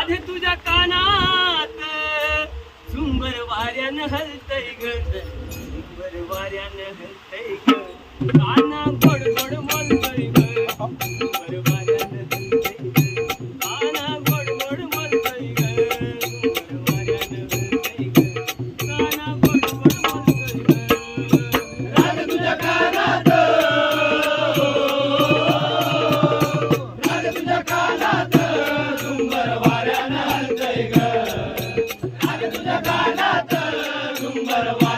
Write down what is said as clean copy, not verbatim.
राधे तुझ्या कानात झुंबर वाऱ्यानं हलतय ग, झुंबर वाऱ्यानं हलतय ग, काना गोड गोड बोलतय ग, झुंबर वाऱ्यानं हलतय ग, काना गोड गोड बोलतय ग, झुंबर वाऱ्यानं हलतय ग, काना गोड गोड बोलतय ग. राधे तुझ्या कानात, राधे तुझ्या कानात झुंबर वाऱ्यानं हलतय ग, राधे तुझ्या कानात झुंबर वाऱ्यानं